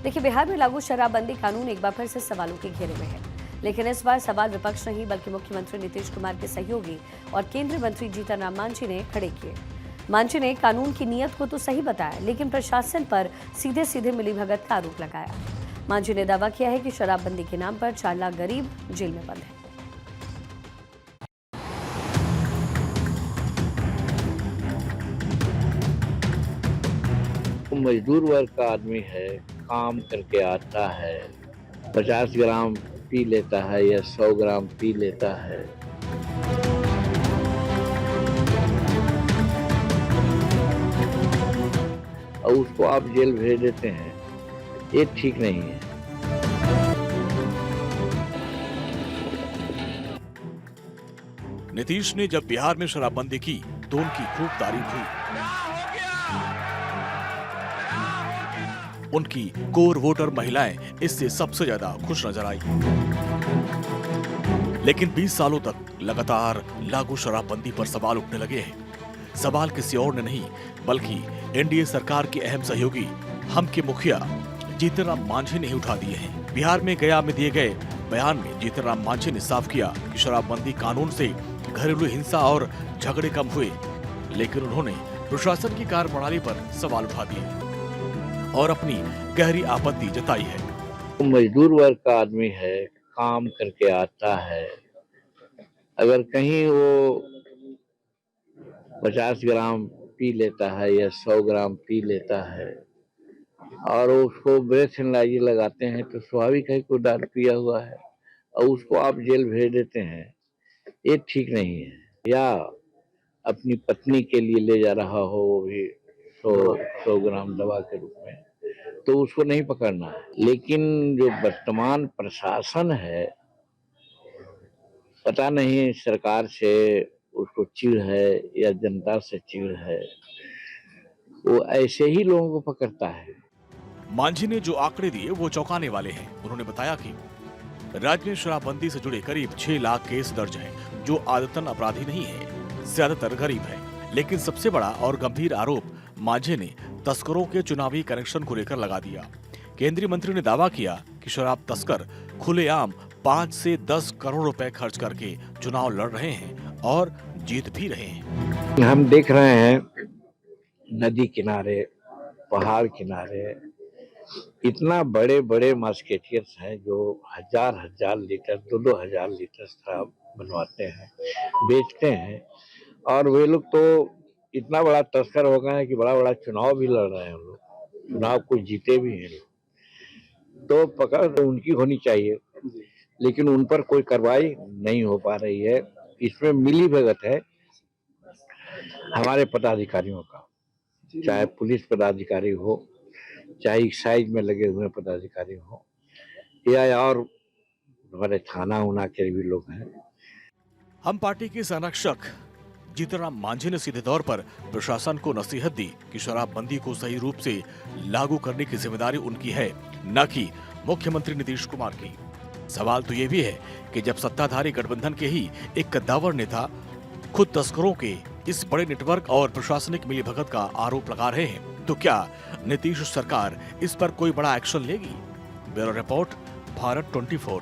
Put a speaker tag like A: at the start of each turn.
A: देखिए, बिहार में लागू शराबबंदी कानून एक बार फिर से सवालों के घेरे में है, लेकिन इस बार सवाल विपक्ष नहीं बल्कि मुख्यमंत्री नीतीश कुमार के सहयोगी और केंद्रीय मंत्री जीतन राम मांझी ने खड़े किए। मांझी ने कानून की नीयत को तो सही बताया, लेकिन प्रशासन पर सीधे सीधे मिलीभगत का आरोप लगाया। मांझी ने दावा किया है कि शराबबंदी के नाम पर 4 लाख गरीब जेल में बंद हैं।
B: मजदूर वर्ग का आदमी है, काम करके आता है, 50 ग्राम पी लेता है या 100 ग्राम पी लेता है। और उसको आप जेल भेज देते हैं, ये ठीक नहीं है।
C: नीतीश ने जब बिहार में शराबबंदी की तो उनकी खूब तारीफ हुई। उनकी कोर वोटर महिलाएं इससे सबसे ज्यादा खुश नजर आई। लेकिन 20 सालों तक लगातार लागू शराबबंदी पर सवाल उठने लगे हैं। सवाल किसी और ने नहीं बल्कि एनडीए सरकार के अहम सहयोगी हम के मुखिया जीतन राम मांझी ने ही उठा दिए हैं। बिहार में गया में दिए गए बयान में जीतन राम मांझी ने साफ किया कि शराबबंदी कानून से घरेलू हिंसा और झगड़े कम हुए, लेकिन उन्होंने प्रशासन की कार्यप्रणाली पर सवाल उठा दिए और अपनी गहरी आपत्ति जताई है।
B: मजदूर वर्ग का आदमी है, काम करके आता है, अगर कहीं वो 50 ग्राम पी लेता है या 100 ग्राम पी लेता है और उसको ब्रेथ एनालाइजर लगाते हैं तो स्वाभाविक है कोई दारू पिया हुआ है और उसको आप जेल भेज देते हैं, ये ठीक नहीं है। या अपनी पत्नी के लिए ले जा रहा हो वो भी 100 ग्राम दवा के रूप में, तो उसको नहीं पकड़ना है। लेकिन जो वर्तमान प्रशासन है, पता नहीं सरकार से उसको चिढ़ है या जनता से चिढ़ है, वो ऐसे ही लोगों को पकड़ता है।
C: मांझी ने जो आंकड़े दिए वो चौंकाने वाले हैं। उन्होंने बताया कि राज्य में शराबबंदी से जुड़े करीब 6 लाख केस दर्ज हैं, जो आदतन अपराधी नहीं है, ज्यादातर गरीब है। लेकिन सबसे बड़ा और गंभीर आरोप मांझी ने तस्करों के चुनावी कनेक्शन को लेकर लगा दिया। केंद्रीय मंत्री ने दावा किया कि शराब तस्कर खुलेआम 5 से 10 करोड़ रुपए खर्च करके चुनाव लड़ रहे हैं और जीत भी रहे हैं।
B: हम देख रहे हैं नदी किनारे, पहाड़ किनारे इतना बड़े बड़े मार्केटियर्स हैं जो हजार लीटर 2-2 हजार लीटर शराब बनवाते हैं, बेचते हैं। और वे लोग तो इतना बड़ा तस्कर हो गए हैं कि बड़ा बड़ा चुनाव भी लड़ रहे हैं। लोग चुनाव को जीते भी हैं। तो पकड़ तो उनकी होनी चाहिए, लेकिन उन पर कोई कार्रवाई नहीं हो पा रही है। इसमें मिलीभगत है हमारे पदाधिकारियों का, चाहे पुलिस पदाधिकारी हो, चाहे एक्साइज में लगे हुए पदाधिकारी हो, या और हमारे थाना उना के भी लोग हैं।
C: हम पार्टी के संरक्षक जीतन राम मांझी ने सीधे तौर पर प्रशासन को नसीहत दी कि शराबबंदी को सही रूप से लागू करने की जिम्मेदारी उनकी है, न कि मुख्यमंत्री नीतीश कुमार की। सवाल तो ये भी है कि जब सत्ताधारी गठबंधन के ही एक कद्दावर नेता खुद तस्करों के इस बड़े नेटवर्क और प्रशासनिक मिलीभगत का आरोप लगा रहे हैं, तो क्या नीतीश सरकार इस पर कोई बड़ा एक्शन लेगी? Bureau report, Bharat 24।